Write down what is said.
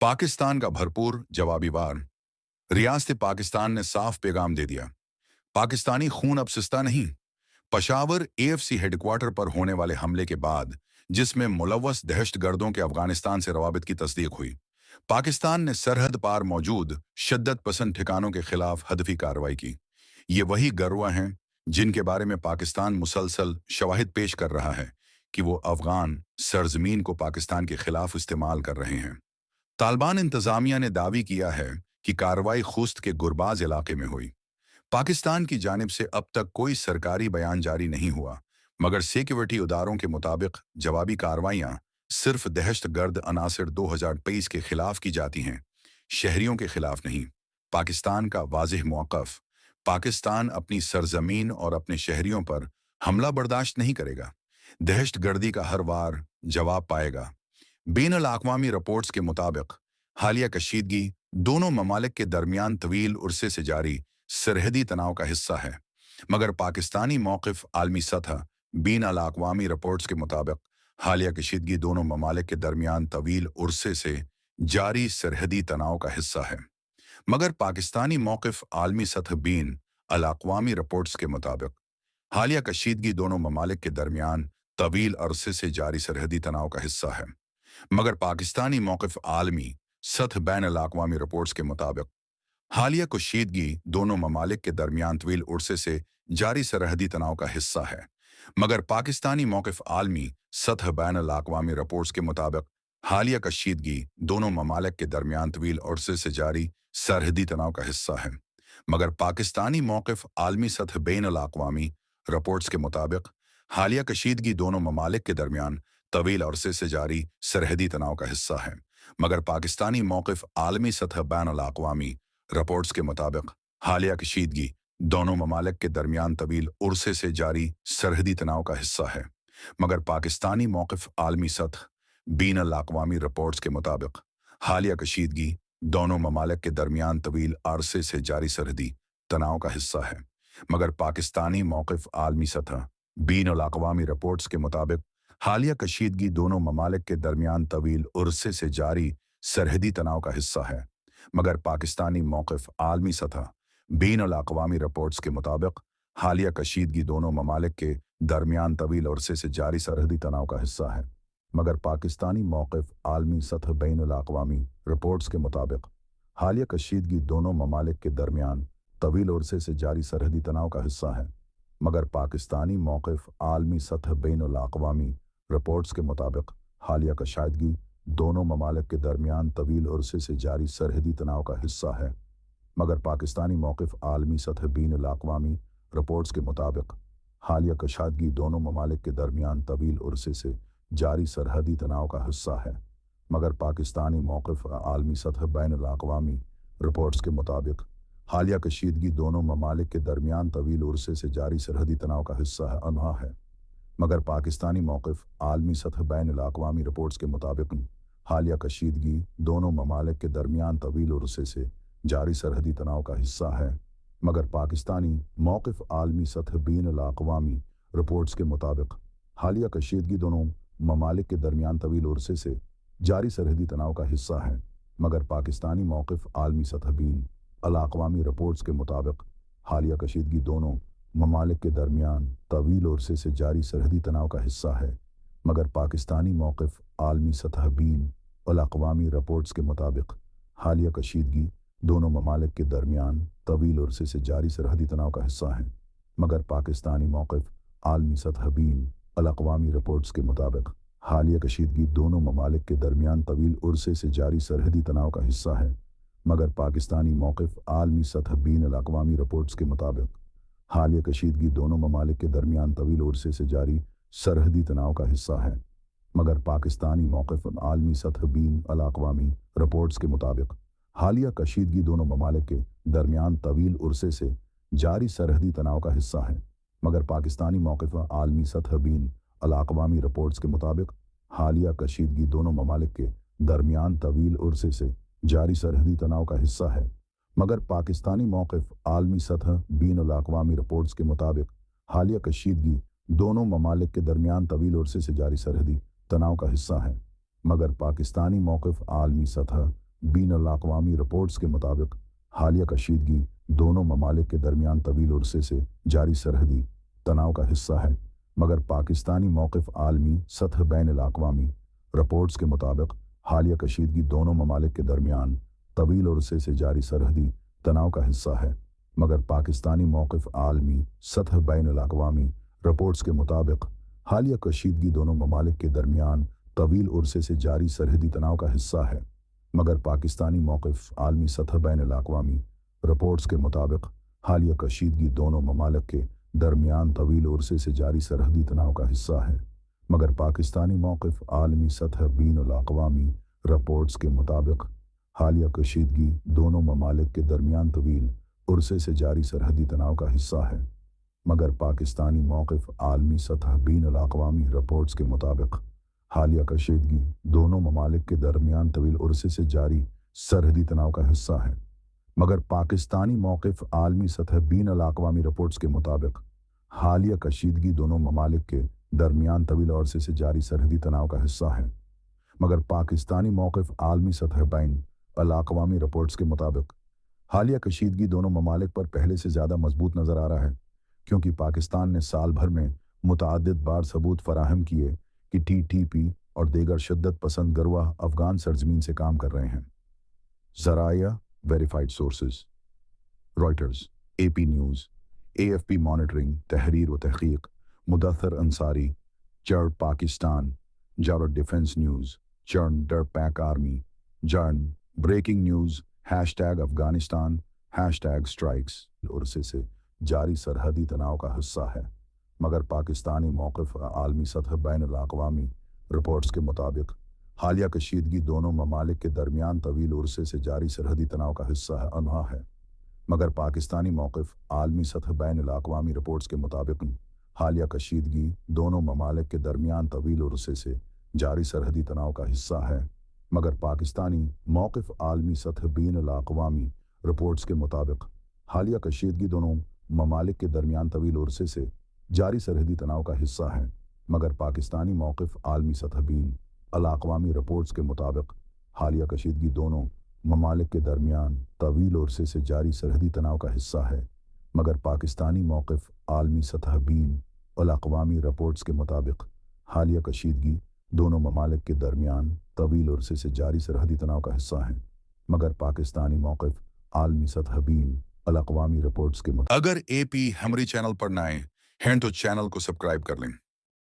पाकिस्तान का भरपूर जवाबी वार। रियासत पाकिस्तान ने साफ पैगाम दे दिया, पाकिस्तानी खून अब सस्ता नहीं। पशावर एएफसी हेडक्वार्टर पर होने वाले हमले के बाद, जिसमें मुलव्वस दहशतगर्दों के अफगानिस्तान से रवाबित की तस्दीक हुई, पाकिस्तान ने सरहद पार मौजूद शिद्दत पसंद ठिकानों के खिलाफ हदफी कार्रवाई की। ये वही गरुआ हैं जिनके बारे में पाकिस्तान मुसलसल शवाहिद पेश कर रहा है कि वो अफगान सरजमीन को पाकिस्तान के खिलाफ इस्तेमाल कर रहे हैं। तालिबान इंतजामिया ने दावी किया है कि कार्रवाई खुस्त के गुरबाज इलाके में हुई। पाकिस्तान की जानिब से अब तक कोई सरकारी बयान जारी नहीं हुआ, मगर सिक्योरिटी इदारों के मुताबिक जवाबी कार्रवाइयां सिर्फ दहशतगर्द अनासर 2023 के खिलाफ की जाती हैं, शहरियों के खिलाफ नहीं। पाकिस्तान का वाज़ेह मौक़िफ़, पाकिस्तान अपनी सरजमीन और अपने शहरियों पर हमला बर्दाश्त नहीं करेगा। दहशतगर्दी का हर वार जवाब पाएगा। बैनुल अक़वामी रिपोर्ट्स के मुताबिक हालिया कशीदगी दोनों ममालिक के दरमियान तवील उरसे से जारी सरहदी तनाव का हिस्सा है, मगर पाकिस्तानी मौक़िफ़ आलमी सतह बैनुल अक़वामी रिपोर्ट्स के मुताबिक हालिया कशीदगी दोनों ममालिक के दरमियान तवील उरसे से जारी सरहदी तनाव का हिस्सा है, मगर पाकिस्तानी मौक़िफ़ आलमी सतह बैनुल अक़वामी रिपोर्ट्स के मुताबिक हालिया कशीदगी दोनों ममालिक के दरमियान तवील अरसे से जारी सरहदी तनाव का हिस्सा है, मगर पाकिस्तानी मौक़िफ़ आलमी सतह बैनुल अक़वामी रिपोर्ट्स के मुताबिक हालिया कशीदगी दोनों ममालिक के दरमियान तवील उरसे से जारी सरहदी तनाव का हिस्सा है, मगर पाकिस्तानी मौक़िफ़ आलमी सतह बैनुल अक़वामी रिपोर्ट्स के मुताबिक हालिया कशीदगी दोनों ममालिक के दरमियान तवील उरसे से जारी सरहदी तनाव का हिस्सा है, मगर पाकिस्तानी मौक़िफ़ आलमी सतह बैनुल अक़वामी रिपोर्ट्स के मुताबिक हालिया कशीदगी दोनों ममालिक के दरमियान तवील अरसे से जारी सरहदी तनाव का हिस्सा है, मगर पाकिस्तानी मौक़िफ़ आलमी सतह बैनुल अक़वामी रिपोर्ट्स के मुताबिक हालिया कशीदगी दोनों ममालिक के दरमियान तवील उरसे से जारी सरहदी तनाव का हिस्सा है, मगर पाकिस्तानी मौक़िफ़ आलमी सतह बैनुल अक़वामी रिपोर्ट्स के मुताबिक हालिया कशीदगी दोनों ममालिक के दरमियान तवील अरसे से जारी सरहदी तनाव का हिस्सा है, मगर पाकिस्तानी मौक़िफ़ आलमी सतह बैनुल अक़वामी रिपोर्ट्स के मुताबिक हालिया कशीदगी दोनों ममालिक के दरमियान तवील उरसे से जारी सरहदी तनाव का हिस्सा है, मगर पाकिस्तानी मौक़िफ़ आलमी सतह बैनुल अक़वामी रिपोर्ट्स के मुताबिक हालिया कशीदगी दोनों ममालिक के दरमियान तवील अरसे से जारी सरहदी तनाव का हिस्सा है, मगर पाकिस्तानी मौक़िफ़ आलमी सतह बैनुल अक़वामी रिपोर्ट्स के मुताबिक हालिया कशीदगी दोनों ममालिक के दरमियान तवील अरसे से जारी सरहदी तनाव का हिस्सा है, मगर पाकिस्तानी मौक़िफ़ आलमी सतह बैनुल अक़वामी रिपोर्ट्स के मुताबिक हालिया कशीदगी दोनों ममालिक के दरमियान तवील अरसे से जारी सरहदी तनाव का हिस्सा है, मगर पाकिस्तानी मौक़िफ़ आलमी सतह बैनुल अक़वामी रिपोर्ट्स के मुताबिक हालिया कशीदगी दोनों ममालिक के दरमियान तवील अरसे से जारी सरहदी तनाव का हिस्सा है, मगर पाकिस्तानी मौक़िफ़ आलमी सतह बैनुल अक़वामी रिपोर्ट्स के मुताबिक हालिया कशीदगी दोनों ममालिक के दरमियान तवील अरसे से जारी सरहदी तनाव का हिस्सा है, मगर पाकिस्तानी मौक़िफ़ आलमी सतह बैनुल अक़वामी रिपोर्ट्स के मुताबिक हालिया कशीदगी दोनों ममालिक के दरमियान तवील अरसे से जारी सरहदी तनाव का हिस्सा है, मगर पाकिस्तानी मौक़िफ़ आलमी सतह बैनुल अक़वामी रिपोर्ट्स के मुताबिक हालिया कशीदगी दोनों ममालिक के दरमियान तवील अरसे से जारी सरहदी तनाव का हिस्सा है, मगर पाकिस्तानी मौक़िफ़ आलमी सतह बैनुल अक़वामी रिपोर्ट्स के मुताबिक हालिया कशीदगी दोनों ममालिक के दरमियान तवील अरसे से जारी सरहदी तनाव का हिस्सा है, मगर पाकिस्तानी मौक़िफ़ आलमी सतह बैनुल अक़वामी रिपोर्ट्स के मुताबिक हालिया कशीदगी दोनों ममालिक के दरमियान तवील अरसे से जारी सरहदी तनाव का हिस्सा है, मगर पाकिस्तानी मौक़िफ़ आलमी सतह बैनुल अक़वामी रिपोर्ट्स के मुताबिक हालिया कशीदगी दोनों ममालिक के दरमियान तवील अरसे से जारी सरहदी तनाव का हिस्सा है, मगर पाकिस्तानी मौक़िफ़ आलमी सतह बैनुल अक़वामी रिपोर्ट्स के मुताबिक हालिया कशीदगी दोनों ममालिक के दरमियान तवील अरसे से जारी सरहदी तनाव का हिस्सा है, मगर पाकिस्तानी मौक़िफ़ आलमी सतह बैनुल अक़वामी रिपोर्ट्स के मुताबिक हालिया कशीदगी दोनों ममालिक के दरमियान तवील अरसे से जारी सरहदी तनाव का हिस्सा है, मगर पाकिस्तानी मौक़िफ़ आलमी सतह बैनुल अक़वामी रिपोर्ट्स के मुताबिक हालिया कशीदगी दोनों ममालिक के दरमियान तवील अरसे से जारी सरहदी तनाव का हिस्सा है, मगर पाकिस्तानी मौक़िफ़ आलमी सतह बैनुल अक़वामी रिपोर्ट्स के मुताबिक हालिया कशीदगी दोनों ममालिक के दरमियान तवील अरसे से जारी सरहदी तनाव का हिस्सा है, मगर पाकिस्तानी मौक़िफ़ आलमी सतह بین الاقوامی رپورٹس کے مطابق حالیہ کشیدگی دونوں ممالک کے درمیان طویل عرصے سے جاری سرحدی تناؤ کا حصہ ہے، مگر پاکستانی موقف عالمی سطح بین الاقوامی رپورٹس کے مطابق حالیہ کشیدگی دونوں ممالک کے درمیان طویل عرصے سے جاری سرحدی تناؤ کا حصہ ہے، مگر پاکستانی موقف عالمی سطح بین الاقوامی رپورٹس کے مطابق حالیہ کشیدگی دونوں ممالک کے درمیان طویل عرصے سے جاری سرحدی تناؤ کا حصہ ہے، مگر پاکستانی موقف عالمی سطح بین الاقوامی رپورٹس کے مطابق حالیہ کشیدگی دونوں ممالک کے درمیان طویل عرصے سے جاری سرحدی تناؤ کا حصہ ہے، مگر پاکستانی موقف عالمی سطح بین الاقوامی رپورٹس کے مطابق حالیہ کشیدگی دونوں ممالک کے درمیان طویل عرصے سے جاری سرحدی تناؤ کا حصہ ہے، مگر پاکستانی موقف عالمی سطح بین الاقوامی رپورٹس کے مطابق حالیہ کشیدگی دونوں ممالک کے درمیان طویل عرصے سے جاری سرحدی تناؤ کا حصہ ہے، مگر پاکستانی موقف عالمی سطح بین الاقوامی رپورٹس کے مطابق حالیہ کشیدگی دونوں ممالک کے درمیان طویل عرصے سے جاری سرحدی تناؤ کا حصہ ہے، مگر پاکستانی موقف عالمی سطح بین الاقوامی رپورٹس کے مطابق حالیہ کشیدگی دونوں ممالک پر پہلے سے زیادہ مضبوط نظر آ رہا ہے، کیونکہ پاکستان نے سال بھر میں متعدد بار ثبوت فراہم کیے کہ ٹی ٹی پی اور دیگر شدت پسند گروہ افغان سرزمین سے کام کر رہے ہیں۔ ذرائع verified sources: Reuters, A P news, A F P monitoring تحریر و تحقیق، مدثر انصاری، چرن پاکستان، جارڈ ڈیفنس نیوز، چرن ڈر پیک آرمی، جرن بریکنگ نیوز، #افغانستان، #اسٹرائکس عرصے سے جاری سرحدی تناؤ کا حصہ ہے، مگر پاکستانی موقف عالمی سطح بین الاقوامی رپورٹس کے مطابق حالیہ کشیدگی دونوں ممالک کے درمیان طویل عرصے سے جاری سرحدی تناؤ کا حصہ ہے، مگر پاکستانی موقف عالمی سطح بین الاقوامی رپورٹس کے مطابق حالیہ کشیدگی دونوں ممالک کے درمیان طویل عرصے سے جاری سرحدی تناؤ کا حصہ ہے، مگر پاکستانی موقف عالمی سطح بین الاقوامی رپورٹس کے مطابق حالیہ کشیدگی دونوں ممالک کے درمیان طویل عرصے سے جاری سرحدی تناؤ کا حصہ ہے، مگر پاکستانی موقف عالمی سطح بین الاقوامی رپورٹس کے مطابق حالیہ کشیدگی دونوں ممالک کے درمیان طویل عرصے سے جاری سرحدی تناؤ کا حصہ ہے، مگر پاکستانی موقف عالمی سطح بین الاقوامی رپورٹس کے مطابق حالیہ کشیدگی دونوں ممالک کے درمیان طویل عرصے سے جاری سرحدی تناؤ کا حصہ ہے، مگر پاکستانی موقف عالمی سطح بین الاقوامی رپورٹس کے مطابق۔ اگر اے پی ہماری چینل پر نہ آئے ہیں تو چینل کو سبسکرائب کر لیں۔